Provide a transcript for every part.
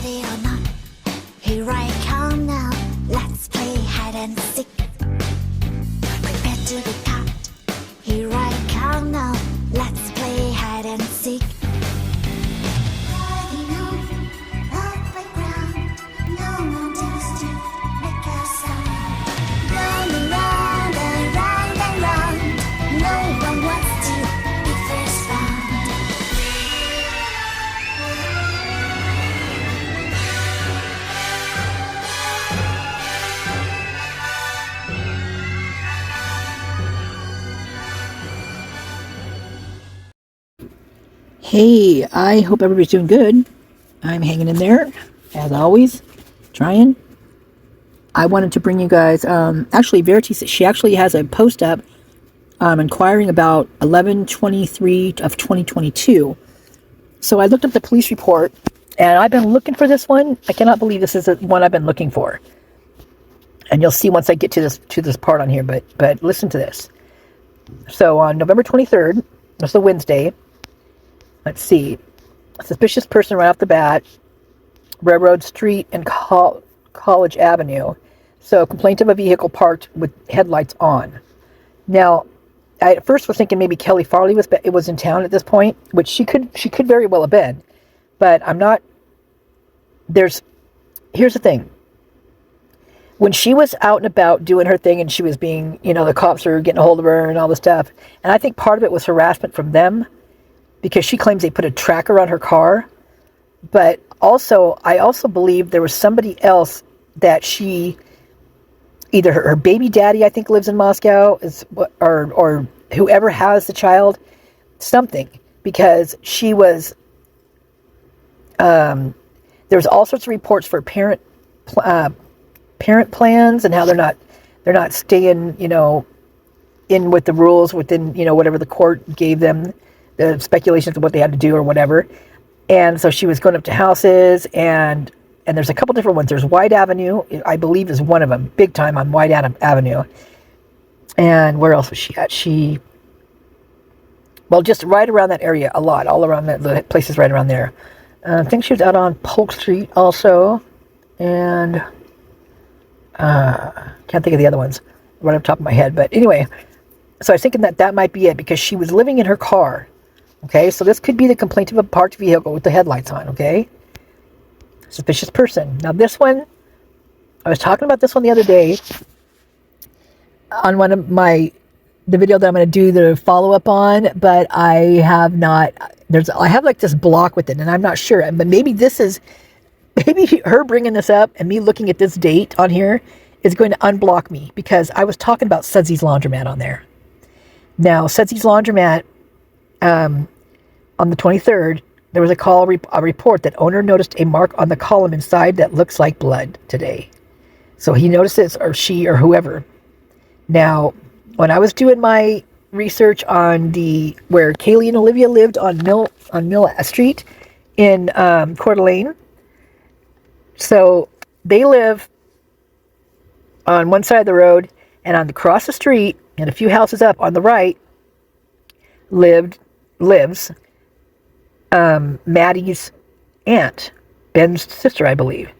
Ready or not, here I come now. Let's play hide and seek. Prepare to be caught. Here I come now. Let's play hide and seek. Riding on the playground, no mountains to make a sound. Round and round and round and round. No one wants to be first found. Hey, I hope everybody's doing good. I'm hanging in there, as always, trying. I wanted to bring you guys, actually, Verity, she actually has a post up inquiring about 11/23 of 2022. So I looked up the police report, and I've been looking for this one. I cannot believe this is the one I've been looking for. And you'll see once I get to this part on here, but listen to this. So on November 23rd, that's a Wednesday. Let's see. A suspicious person right off the bat. Railroad Street and College Avenue. So complaint of a vehicle parked with headlights on. Now, I at first was thinking maybe Kelly Farley was in town at this point, which she could very well have been. But I'm not. Here's the thing. When she was out and about doing her thing and she was being, the cops were getting a hold of her and all this stuff. And I think part of it was harassment from them, because she claims they put a tracker on her car. But I also believe there was somebody else that either her baby daddy, I think, lives in Moscow, or whoever has the child, something, because she was, there was all sorts of reports for parent plans and how they're not staying, in with the rules within, whatever the court gave them. The speculations of what they had to do or whatever. And so she was going up to houses, and there's a couple different ones. There's White Avenue, I believe, is one of them, big time on White Avenue. And where else was she at? Just right around that area a lot, all around the places right around there. I think she was out on Polk Street also, and can't think of the other ones right off the top of my head. But anyway, so I was thinking that might be it, because she was living in her car. Okay, so this could be the complaint of a parked vehicle with the headlights on, okay? Suspicious person. Now this one, I was talking about this one the other day on one of the video that I'm going to do the follow-up on, but I have not, I have like this block with it, and I'm not sure, but maybe her bringing this up and me looking at this date on here is going to unblock me, because I was talking about Sudzees Laundromat on there. Now, Sudzees Laundromat, on the 23rd, there was a report that owner noticed a mark on the column inside that looks like blood today. So he notices, or she, or whoever. Now, when I was doing my research on where Kaylee and Olivia lived on Mill Street in Coeur d'Alene, so they live on one side of the road, and across the street, and a few houses up on the right, lives Maddie's aunt, Ben's sister, I believe.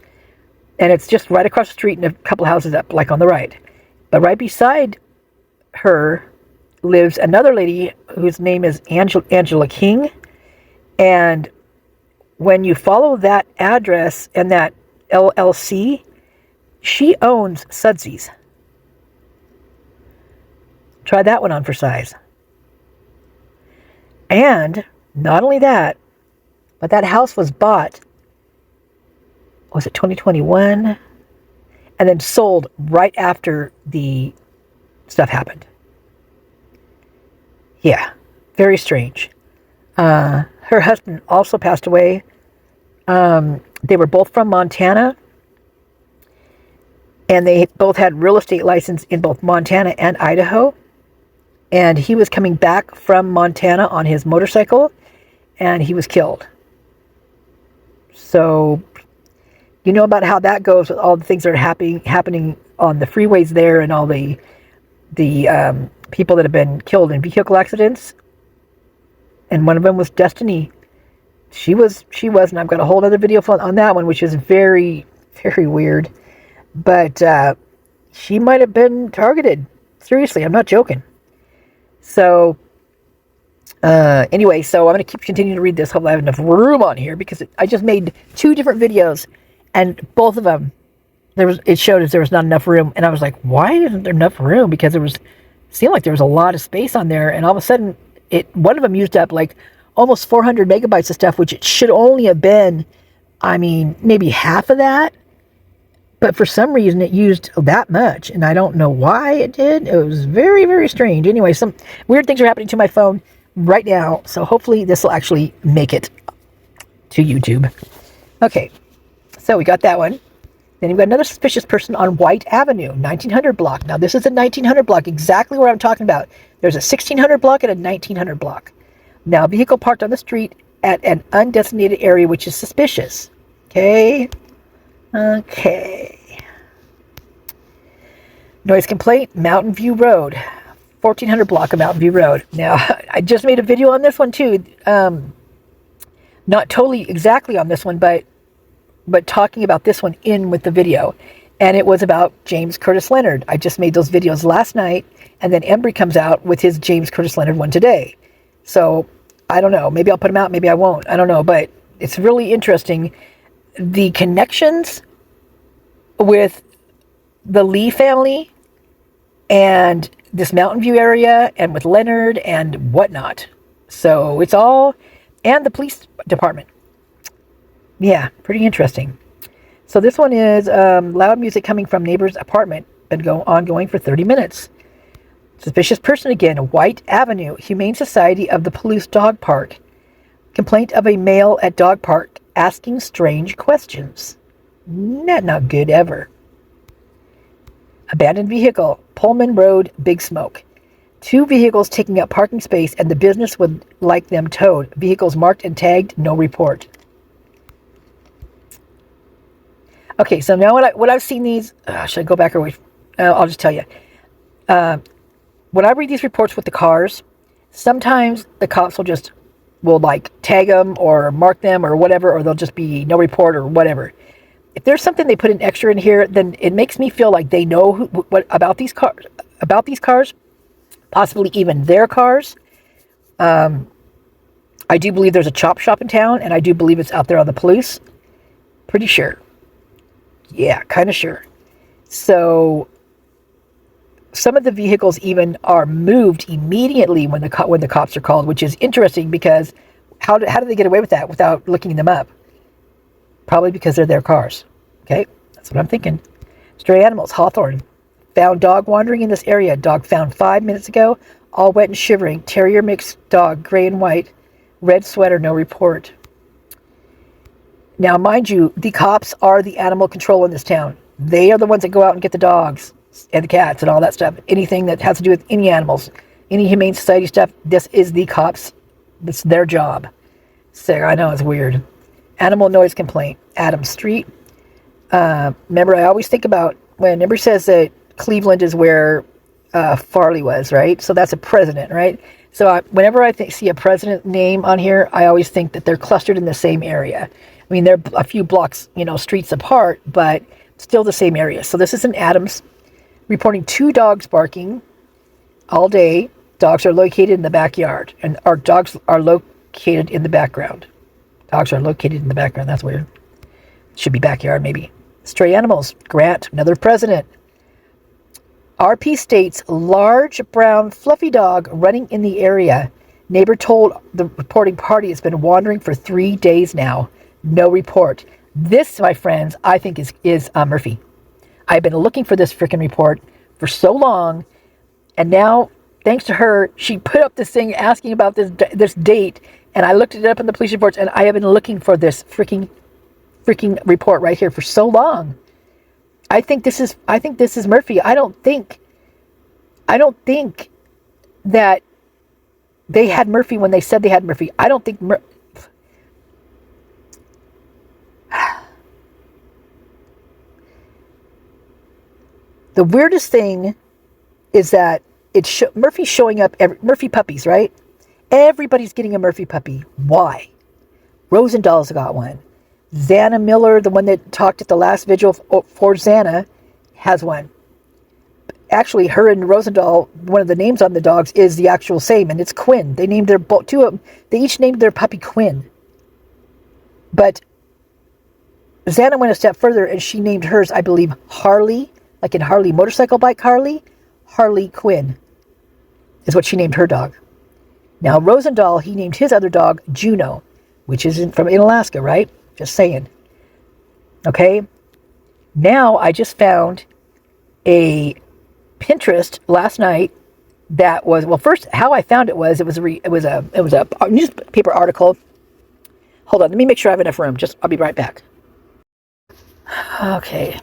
And it's just right across the street and a couple houses up, like on the right. But right beside her lives another lady whose name is Angela King. And when you follow that address and that LLC, she owns Sudzees. Try that one on for size. And not only that, but that house was bought, was it 2021? And then sold right after the stuff happened. Yeah, very strange. Her husband also passed away. They were both from Montana. And they both had real estate license in both Montana and Idaho. And he was coming back from Montana on his motorcycle, and he was killed. So, you know about how that goes with all the things that are happening on the freeways there, and all the people that have been killed in vehicle accidents. And one of them was Destiny she was, and I've got a whole other video on that one, which is very, very weird. But she might have been targeted. Seriously, I'm not joking. So, anyway, so I'm going to continuing to read this. Hopefully I have enough room on here, because I just made 2 different videos, and both of them, it showed as there was not enough room. And I was like, why isn't there enough room? Because it seemed like there was a lot of space on there, and all of a sudden, one of them used up like almost 400 megabytes of stuff, which it should only have been, I mean, maybe half of that. But for some reason, it used that much, and I don't know why it did. It was very, very strange. Anyway, some weird things are happening to my phone right now, so hopefully this will actually make it to YouTube. Okay, so we got that one. Then we've got another suspicious person on White Avenue, 1900 block. Now, this is a 1900 block, exactly what I'm talking about. There's a 1600 block and a 1900 block. Now, a vehicle parked on the street at an undesignated area, which is suspicious. Okay. Noise complaint, Mountain View Road, 1400 block of Mountain View Road. Now, I just made a video on this one too. Not totally exactly on this one, but talking about this one in with the video. And it was about James Curtis Leonard. I just made those videos last night, and then Embry comes out with his James Curtis Leonard one today. So, I don't know. Maybe I'll put them out, maybe I won't. I don't know, but it's really interesting. The connections with the Lee family and this Mountain View area, and with Leonard and whatnot. So it's all, and the police department. Yeah, pretty interesting. So this one is loud music coming from neighbor's apartment, been ongoing for 30 minutes. Suspicious person again, White Avenue, Humane Society of the Palouse Dog Park. Complaint of a male at dog park asking strange questions. Not good ever. Abandoned vehicle, Pullman Road, Big Smoke. 2 vehicles taking up parking space, and the business would like them towed. Vehicles marked and tagged, no report. Okay, so now what I've seen these, should I go back or wait? I'll just tell you. When I read these reports with the cars, sometimes the cops will like tag them or mark them or whatever, or they'll just be no report or whatever. If there's something they put an extra in here, then it makes me feel like they know what about these cars, possibly even their cars. I do believe there's a chop shop in town, and I do believe it's out there on the Palouse. Pretty sure. Yeah, kind of sure. So some of the vehicles even are moved immediately when the cops are called, which is interesting, because how do they get away with that without looking them up? Probably because they're their cars. Okay, that's what I'm thinking. Stray animals, Hawthorne. Found dog wandering in this area. Dog found 5 minutes ago, all wet and shivering. Terrier mixed dog, gray and white. Red sweater, no report. Now, mind you, the cops are the animal control in this town. They are the ones that go out and get the dogs and the cats and all that stuff. Anything that has to do with any animals, any Humane Society stuff, this is the cops. It's their job. So I know it's weird. Animal noise complaint, Adams Street. Remember, I always think about when everybody says that Cleveland is where Farley was, right? So that's a president, right? So whenever I see a president name on here, I always think that they're clustered in the same area. I mean, they're a few blocks, streets apart, but still the same area. So this is in Adams, reporting 2 dogs barking all day. Dogs are located in the backyard, and our dogs are located in the background. Dogs are located in the background. That's weird. Should be backyard, maybe. Stray animals. Grant, another president. RP states large brown fluffy dog running in the area. Neighbor told the reporting party it's been wandering for 3 days now. No report. This, my friends, I think is Murphy. I've been looking for this freaking report for so long, and now, thanks to her, she put up this thing asking about this date, and I looked it up in the police reports, and I have been looking for this freaking report right here for so long. I think this is Murphy. I don't think that they had Murphy when they said they had Murphy. I don't think the weirdest thing is that Murphy's showing up. Murphy puppies, right? Everybody's getting a Murphy puppy. Why? Rosendal's got one. Xana Miller, the one that talked at the last vigil for Xana, has one. Actually, her and Rosendal, one of the names on the dogs is the actual same, and it's Quinn. They named their two of them. They each named their puppy Quinn. But Xana went a step further, and she named hers, I believe, Harley, like in Harley motorcycle bike Harley. Harley Quinn is what she named her dog. Now, Rosendal, he named his other dog Juno, which is in Alaska, right? Just saying. Okay? Now, I just found a Pinterest last night that was, well, first, how I found it was a newspaper article. Hold on, let me make sure I have enough room. I'll be right back. Okay.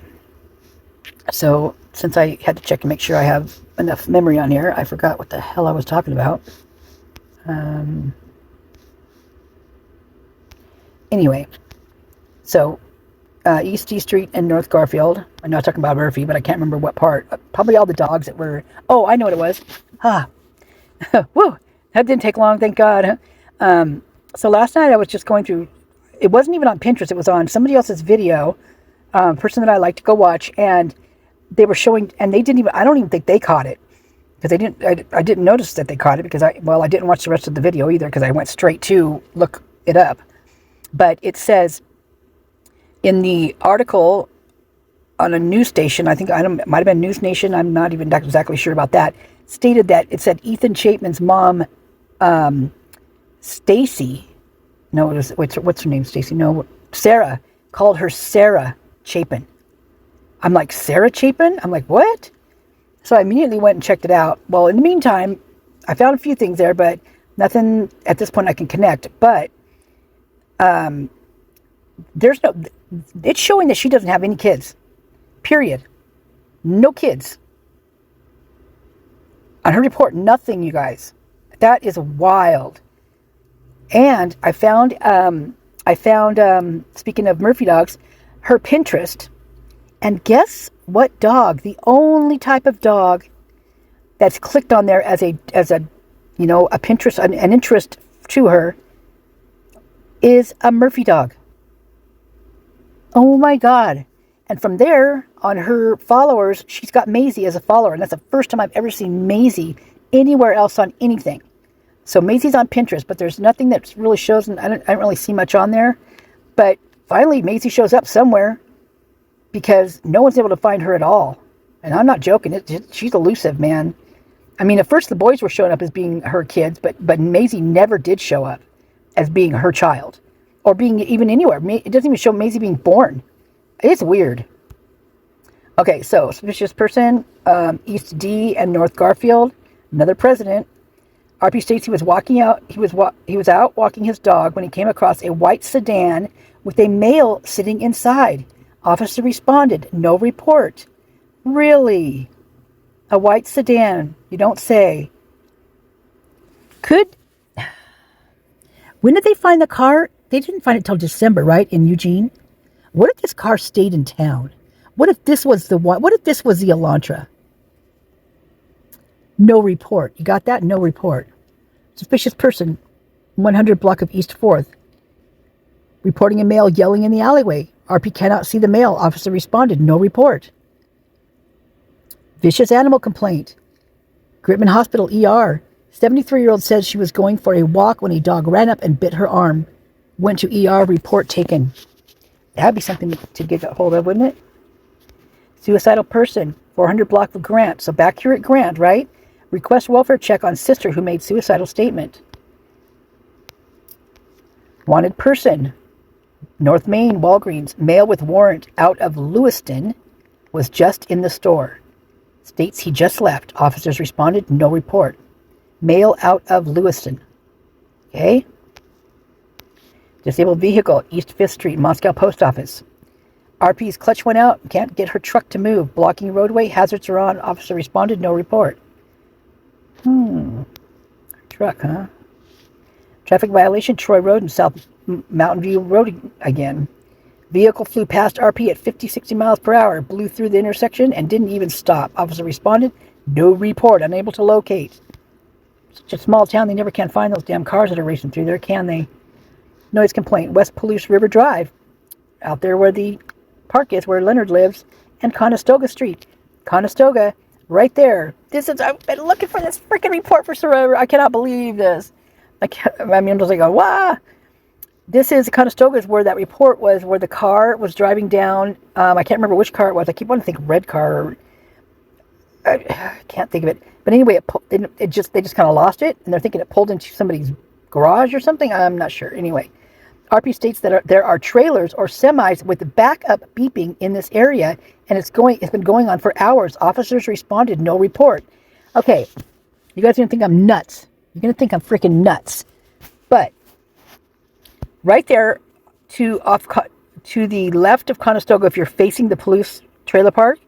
So, since I had to check to make sure I have enough memory on here, I forgot what the hell I was talking about. Anyway, so East D Street and North Garfield. I'm not talking about Murphy, but I can't remember what part. Probably all the dogs that were. Oh, I know what it was. Woo! That didn't take long, thank God. So last night I was just going through. It wasn't even on Pinterest. It was on somebody else's video. Person that I like to go watch, and they were showing, and they didn't even. I don't even think they caught it because they didn't. I didn't notice that they caught it because I didn't watch the rest of the video either because I went straight to look it up. But it says in the article on a news station, I think it might have been News Nation, I'm not even exactly sure about that, stated that it said Ethan Chapman's mom, Stacy, no, it was, what's her name, Stacy? No, Sarah, called her Sarah Chapin. I'm like, Sarah Chapin? I'm like, what? So I immediately went and checked it out. Well, in the meantime, I found a few things there, but nothing at this point I can connect. But it's showing that she doesn't have any kids. Period. No kids. On her report, nothing, you guys. That is wild. And I found, speaking of Murphy dogs, her Pinterest. And guess what dog? The only type of dog that's clicked on there as a Pinterest, an interest to her, is a Murphy dog. Oh my God. And from there, on her followers, she's got Maisie as a follower. And that's the first time I've ever seen Maisie anywhere else on anything. So Maisie's on Pinterest, but there's nothing that really shows, and I don't really see much on there. But finally, Maisie shows up somewhere because no one's able to find her at all. And I'm not joking. She's elusive, man. I mean, at first the boys were showing up as being her kids, but Maisie never did show up as being her child or being even anywhere. It doesn't even show Maisie being born. It's weird. Okay, so suspicious person, East D and North Garfield, another president. RP Stacy was walking out. He was out walking his dog when he came across a white sedan with a male sitting inside. Officer responded, no report. Really? A white sedan? You don't say. When did they find the car? They didn't find it till December, right? In Eugene? What if this car stayed in town? What if this was the one? What if this was the Elantra? No report. You got that? No report. Suspicious person, 100 block of East 4th. Reporting a male yelling in the alleyway. RP cannot see the male. Officer responded, no report. Vicious animal complaint. Gritman Hospital ER. 73-year-old says she was going for a walk when a dog ran up and bit her arm. Went to ER, report taken. That'd be something to get a hold of, wouldn't it? Suicidal person, 400 block of Grant. So back here at Grant, right? Request welfare check on sister who made suicidal statement. Wanted person, North Main, Walgreens. Male with warrant out of Lewiston was just in the store. States he just left. Officers responded, no report. Male out of Lewiston. Okay. Disabled vehicle, East 5th Street, Moscow Post Office. RP's clutch went out. Can't get her truck to move. Blocking roadway. Hazards are on. Officer responded. No report. Truck, huh? Traffic violation. Troy Road and South Mountain View Road again. Vehicle flew past RP at 50, 60 miles per hour. Blew through the intersection and didn't even stop. Officer responded. No report. Unable to locate. Such a small town. They never can find those damn cars that are racing through there, can they? noise complaint. West Palouse River Drive, out there where the park is, where Leonard lives, and Conestoga Street. Conestoga, right there. I've been looking for this freaking report for forever. I cannot believe this. I'm just like, wow. This is Conestoga, is where that report was, where the car was driving down. I can't remember which car it was. I keep wanting to think red car. Or, I can't think of it. But anyway, they just kind of lost it, and they're thinking it pulled into somebody's garage or something. I'm not sure. Anyway, RP states that there are trailers or semis with backup beeping in this area, and it's been going on for hours. Officers responded, no report. Okay, you guys are gonna think I'm nuts. You're gonna think I'm freaking nuts. But right there, to the left of Conestoga, if you're facing the Palouse trailer park,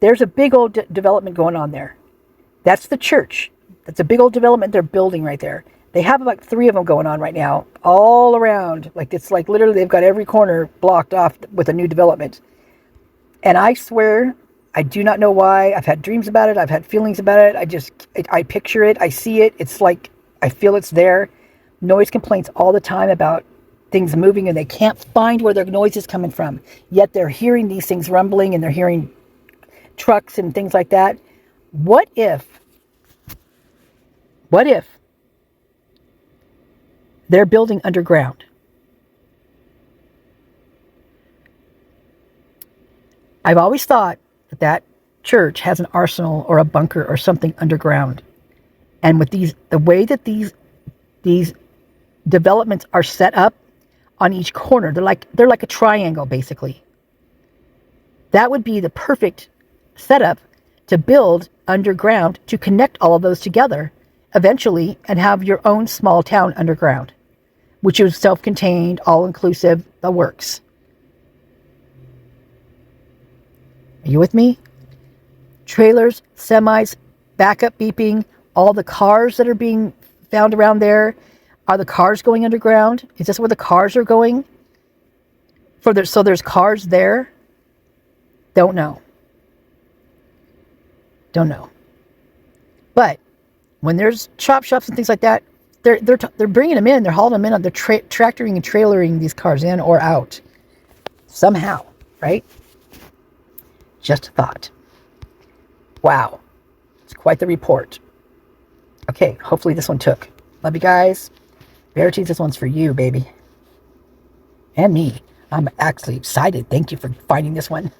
there's a big old development going on there. That's the church. That's a big old development they're building right there. They have about 3 of them going on right now, all around. It's like literally they've got every corner blocked off with a new development. And I swear, I do not know why. I've had dreams about it. I've had feelings about it. I picture it. I see it. It's like I feel it's there. Noise complaints all the time about things moving, and they can't find where their noise is coming from. Yet they're hearing these things rumbling, and they're hearing trucks and things like that. What if they're building underground? I've always thought that church has an arsenal or a bunker or something underground. And with the way that these developments are set up on each corner, they're like a triangle, basically. That would be the perfect setup to build underground, to connect all of those together eventually and have your own small town underground, which is self-contained, all-inclusive, the works. Are you with me? Trailers, semis, backup beeping, all the cars that are being found around there. Are the cars going underground? Is this where the cars are going? So there's cars there? Don't know. But when there's chop shops and things like that, they're bringing them in. They're hauling them in. They're tractoring and trailering these cars in or out somehow, right? Just a thought. Wow, it's quite the report. Okay, hopefully this one took. Love you guys. Verities, this one's for you, baby, and me. I'm actually excited. Thank you for finding this one.